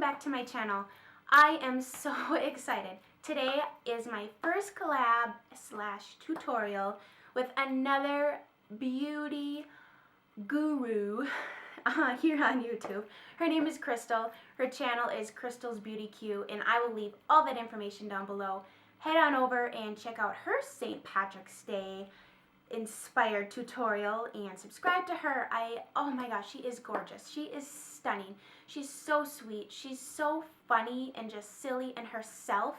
back to my channel. I am so excited. Today is my first collab / tutorial with another beauty guru here on YouTube. Her name is Crystal. Her channel is CrystalsBeautyCue, and I will leave all that information down below. Head on over and check out her St. Patrick's Day inspired tutorial and subscribe to her. Oh my gosh, she is gorgeous. She is stunning. She's so sweet. She's so funny and just silly in herself,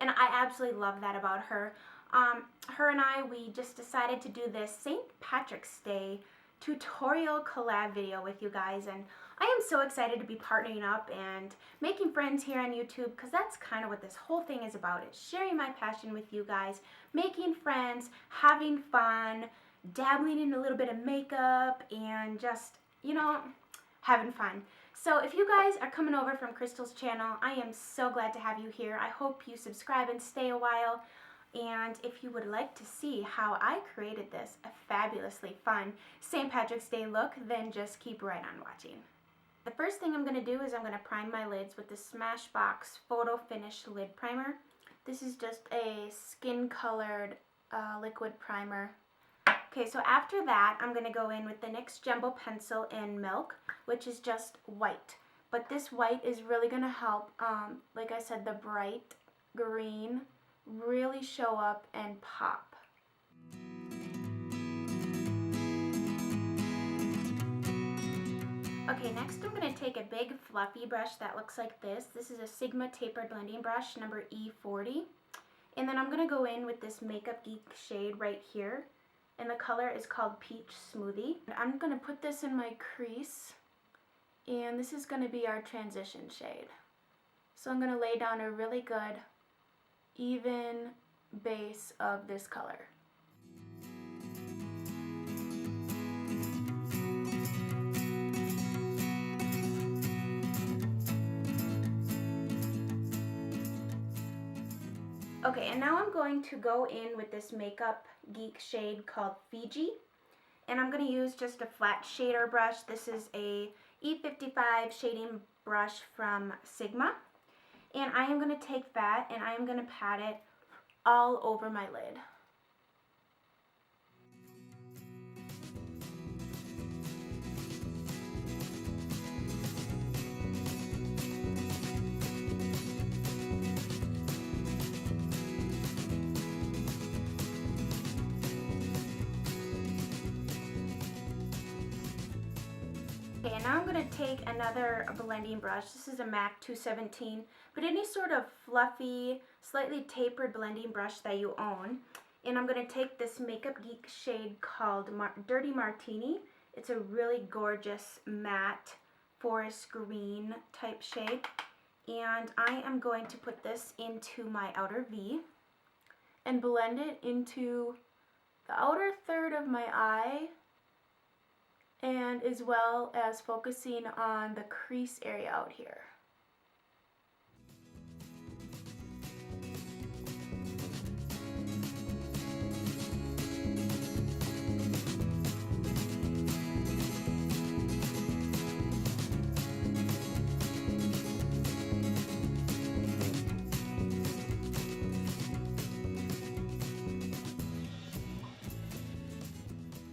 and I absolutely love that about her. Her and we just decided to do this St. Patrick's Day tutorial collab video with you guys, and I am so excited to be partnering up and making friends here on YouTube, because that's kind of what this whole thing is about. It's sharing my passion with you guys, making friends, having fun, dabbling in a little bit of makeup, and just, you know, having fun. So if you guys are coming over from Crystal's channel, I am so glad to have you here. I hope you subscribe and stay a while. And if you would like to see how I created this a fabulously fun St. Patrick's Day look, then just keep right on watching. The first thing I'm going to do is I'm going to prime my lids with the Smashbox Photo Finish Lid Primer. This is just a skin colored liquid primer. Okay, so after that I'm going to go in with the NYX Jumbo pencil in Milk, which is just white. But this white is really going to help, like I said, the bright green really show up and pop. Okay, next I'm going to take a big fluffy brush that looks like this. This is a Sigma tapered blending brush number E40. And then I'm going to go in with this Makeup Geek shade right here. And the color is called Peach Smoothie. I'm going to put this in my crease. And this is going to be our transition shade. So I'm going to lay down a really good even base of this color. Okay, and now I'm going to go in with this Makeup Geek shade called Figi, and I'm going to use just a flat shader brush. This is a E55 shading brush from Sigma. And I am going to take that and I am going to pat it all over my lid. Okay, and now I'm going to take another blending brush. This is a MAC 217, but any sort of fluffy, slightly tapered blending brush that you own. And I'm going to take this Makeup Geek shade called Dirty Martini. It's a really gorgeous matte forest green type shade. And I am going to put this into my outer V and blend it into the outer third of my eye, and as well as focusing on the crease area out here.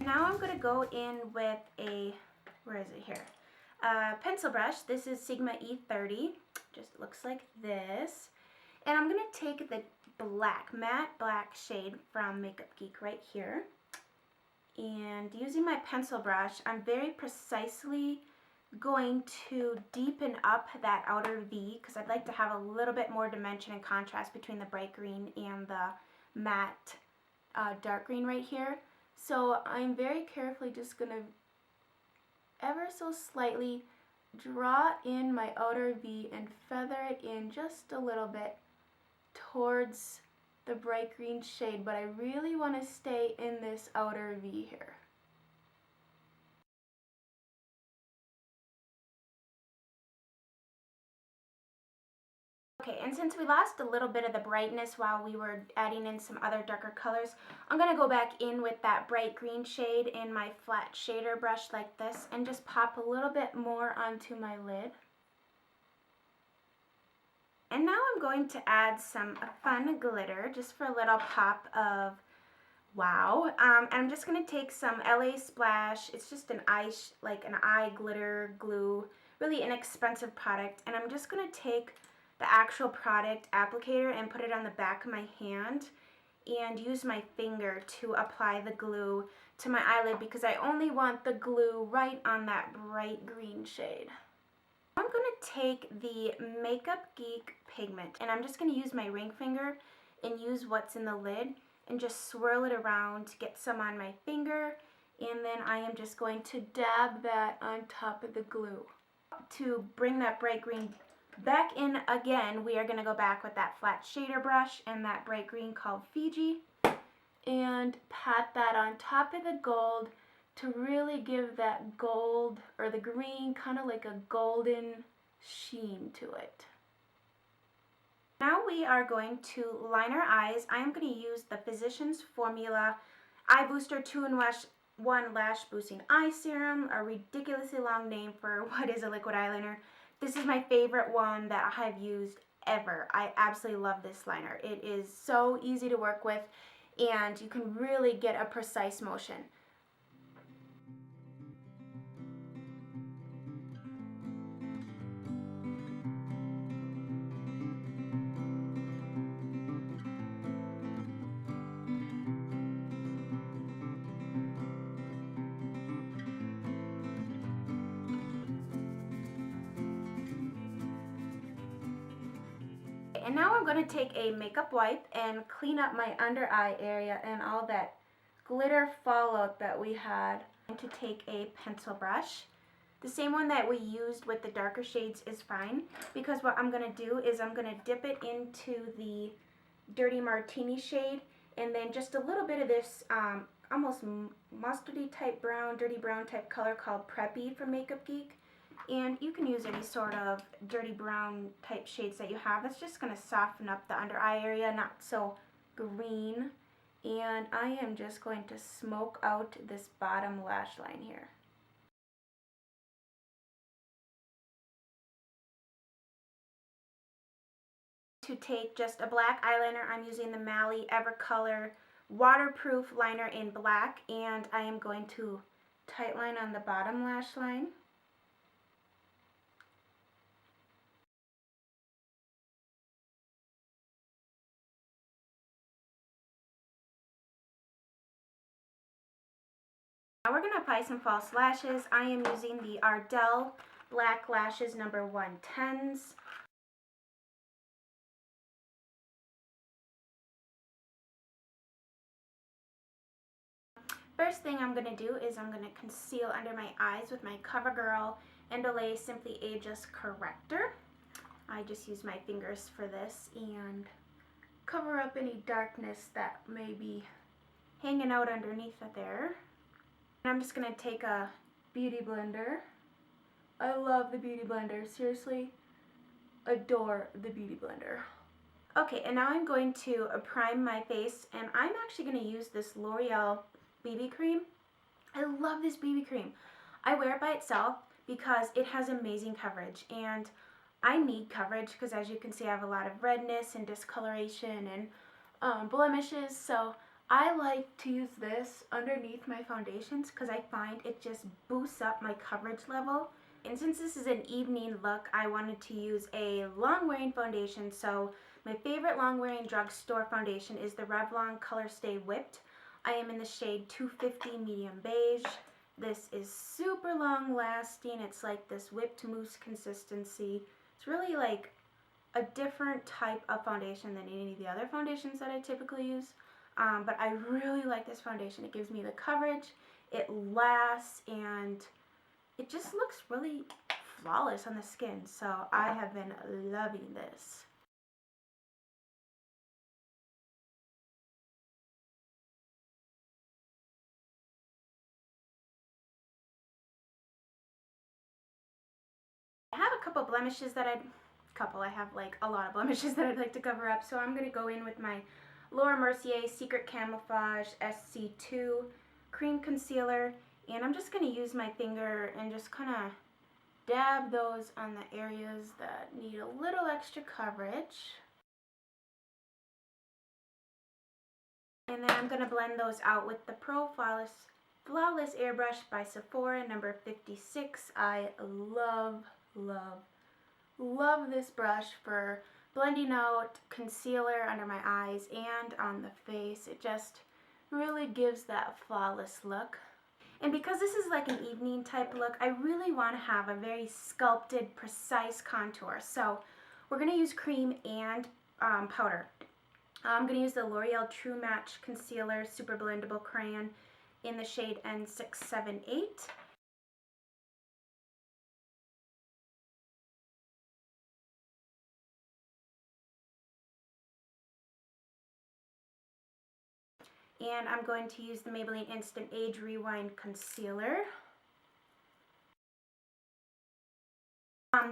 Now I'm going to go in with a, where is it here? Pencil brush. This is Sigma E30. Just looks like this. And I'm going to take the matte black shade from Makeup Geek right here. And using my pencil brush, I'm very precisely going to deepen up that outer V, because I'd like to have a little bit more dimension and contrast between the bright green and the matte dark green right here. So I'm very carefully just going to ever so slightly draw in my outer V and feather it in just a little bit towards the bright green shade, but I really want to stay in this outer V here. Okay, and since we lost a little bit of the brightness while we were adding in some other darker colors, I'm going to go back in with that bright green shade in my flat shader brush like this and just pop a little bit more onto my lid. And now I'm going to add some fun glitter just for a little pop of wow. And I'm just going to take some LA Splash. It's just an eye glitter glue, really inexpensive product. And I'm just going to take the actual product applicator and put it on the back of my hand and use my finger to apply the glue to my eyelid because I only want the glue right on that bright green shade. I'm going to take the Makeup Geek pigment and I'm just going to use my ring finger and use what's in the lid and just swirl it around to get some on my finger, and then I am just going to dab that on top of the glue. To bring that bright green back in again, we are going to go back with that flat shader brush and that bright green called Fiji and pat that on top of the gold to really give that gold or the green kind of like a golden sheen to it. Now we are going to line our eyes. I am going to use the Physicians Formula Eye Booster 2-in-1 Lash Boosting Eye Serum, a ridiculously long name for what is a liquid eyeliner. This is my favorite one that I have used ever. I absolutely love this liner. It is so easy to work with and you can really get a precise motion. And now I'm going to take a makeup wipe and clean up my under eye area and all that glitter fallout that we had. I'm going to take a pencil brush. The same one that we used with the darker shades is fine because what I'm going to do is I'm going to dip it into the Dirty Martini shade and then just a little bit of this almost mustardy type brown, dirty brown type color called Preppy from Makeup Geek. And you can use any sort of dirty brown type shades that you have. That's just going to soften up the under eye area, not so green. And I am just going to smoke out this bottom lash line here. To take just a black eyeliner, I'm using the Mally Evercolor waterproof liner in black, and I am going to tightline on the bottom lash line. Now we're going to apply some false lashes. I am using the Ardell Black Lashes number 110s. First thing I'm going to do is I'm going to conceal under my eyes with my CoverGirl Olay Simply Ageless Corrector. I just use my fingers for this and cover up any darkness that may be hanging out underneath it there. And I'm just going to take a Beauty Blender. I love the Beauty Blender. Seriously, adore the Beauty Blender. Okay, and now I'm going to prime my face, and I'm actually going to use this Loreal BB cream. I love this BB cream. I wear it by itself because it has amazing coverage, and I need coverage because, as you can see, I have a lot of redness and discoloration and blemishes, so I like to use this underneath my foundations because I find it just boosts up my coverage level. And since this is an evening look, I wanted to use a long-wearing foundation. So my favorite long-wearing drugstore foundation is the Revlon Colorstay Whipped. I am in the shade 250 medium beige. This is super long-lasting. It's like this whipped mousse consistency. It's really like a different type of foundation than any of the other foundations that I typically use. But I really like this foundation. It gives me the coverage, it lasts, and it just looks really flawless on the skin. So I have been loving this. I have a couple blemishes that I have like a lot of blemishes that I'd like to cover up. So I'm going to go in with my Laura Mercier Secret Camouflage SC2 Cream Concealer, and I'm just going to use my finger and just kind of dab those on the areas that need a little extra coverage. And then I'm going to blend those out with the Pro Flawless Airbrush by Sephora, number 56. I love, love, love this brush for blending out concealer under my eyes and on the face. It just really gives that flawless look. And because this is like an evening type look, I really want to have a very sculpted, precise contour. So we're going to use cream and powder. I'm going to use the L'Oreal True Match Concealer Super Blendable Crayon in the shade N678. And I'm going to use the Maybelline Instant Age Rewind Concealer.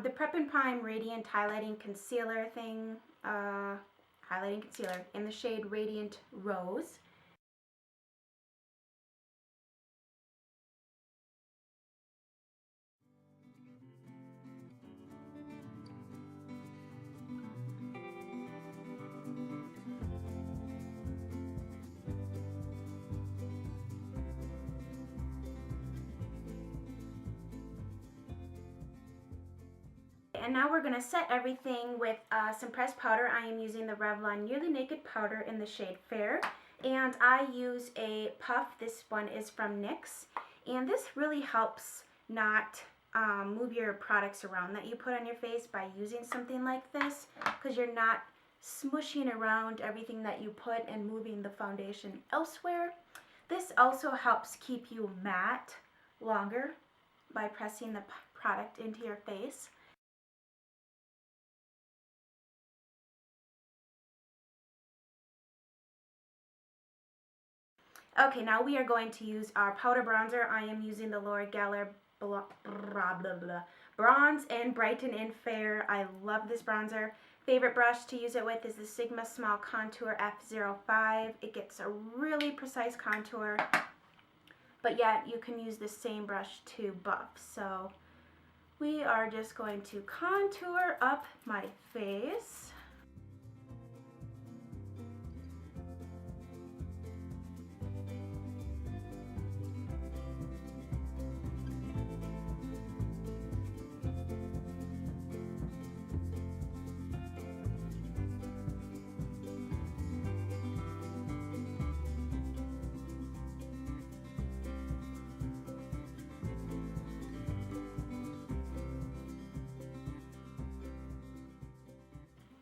The Prep and Prime Radiant Highlighting Concealer thing, highlighting concealer in the shade Radiant Rose. And now we're going to set everything with some pressed powder. I am using the Revlon Nearly Naked powder in the shade Fair. And I use a puff. This one is from NYX. And this really helps not move your products around that you put on your face by using something like this, because you're not smushing around everything that you put and moving the foundation elsewhere. This also helps keep you matte longer by pressing the product into your face. Okay, now we are going to use our powder bronzer. I am using the L'Oreal Bronze and Brighten in Fair. I love this bronzer. Favorite brush to use it with is the Sigma Small Contour F05. It gets a really precise contour, but yet you can use the same brush to buff. So we are just going to contour up my face.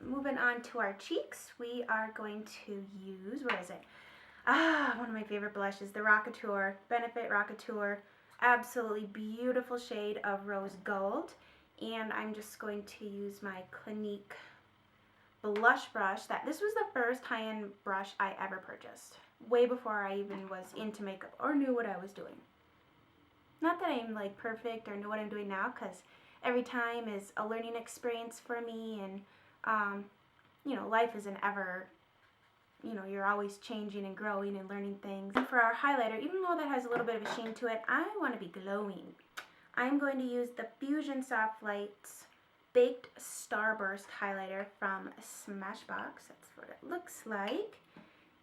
Moving on to our cheeks, we are going to use, where is it? One of my favorite blushes, the Rockateur, Benefit Rockateur. Absolutely beautiful shade of rose gold. And I'm just going to use my Clinique blush brush. This was the first high-end brush I ever purchased, way before I even was into makeup or knew what I was doing. Not that I'm like perfect or know what I'm doing now, because every time is a learning experience for me, and you know, life isn't ever, you know, you're always changing and growing and learning things. And for our highlighter, even though that has a little bit of a sheen to it, I want to be glowing. I'm going to use the Fusion Soft Lights Baked Starburst highlighter from Smashbox. That's what it looks like.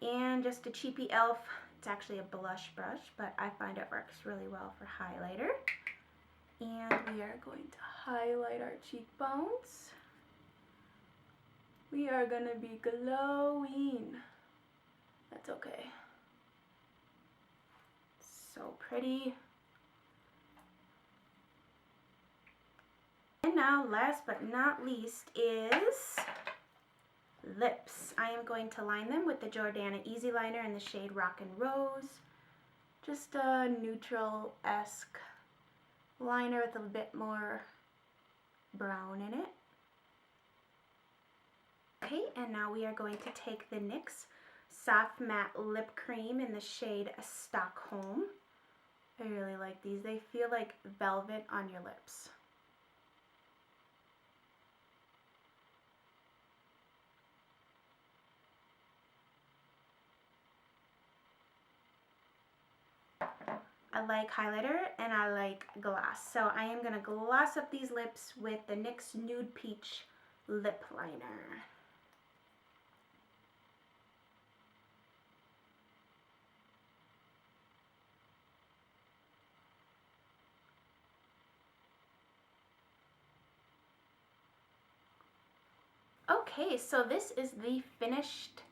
And just a cheapy e.l.f. It's actually a blush brush, but I find it works really well for highlighter. And we are going to highlight our cheekbones. We are going to be glowing. That's okay. So pretty. And now, last but not least, is lips. I am going to line them with the Jordana Easy Liner in the shade Rockin' Rose. Just a neutral-esque liner with a bit more brown in it. Okay, and now we are going to take the NYX Soft Matte Lip Cream in the shade Stockholm. I really like these. They feel like velvet on your lips. I like highlighter and I like gloss. So I am going to gloss up these lips with the NYX Nude Peach Lip Liner. Okay, so this is the finished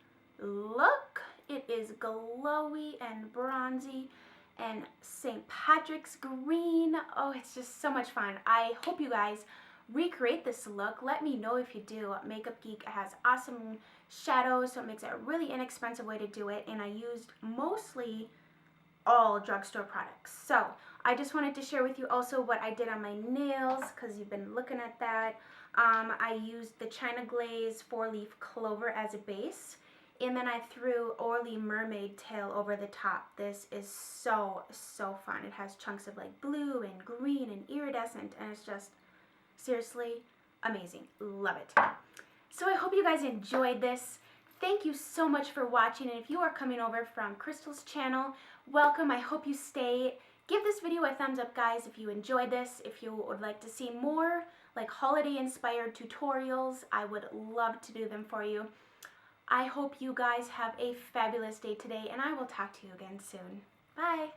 look. It is glowy and bronzy and St. Patrick's green. Oh, it's just so much fun. I hope you guys recreate this look. Let me know if you do. Makeup Geek has awesome shadows, so it makes it a really inexpensive way to do it, and I used mostly all drugstore products. So I just wanted to share with you also what I did on my nails, because you've been looking at that. I used the China Glaze 4-leaf clover as a base, and then I threw Orly Mermaid Tail over the top. This is so fun. It has chunks of like blue and green and iridescent, and it's just seriously amazing. Love it. So I hope you guys enjoyed this. Thank you so much for watching, and if you are coming over from Crystal's channel, welcome. I hope you stay. Give this video a thumbs up, guys, if you enjoyed this. If you would like to see more like holiday inspired tutorials, I would love to do them for you. I hope you guys have a fabulous day today, and I will talk to you again soon. Bye.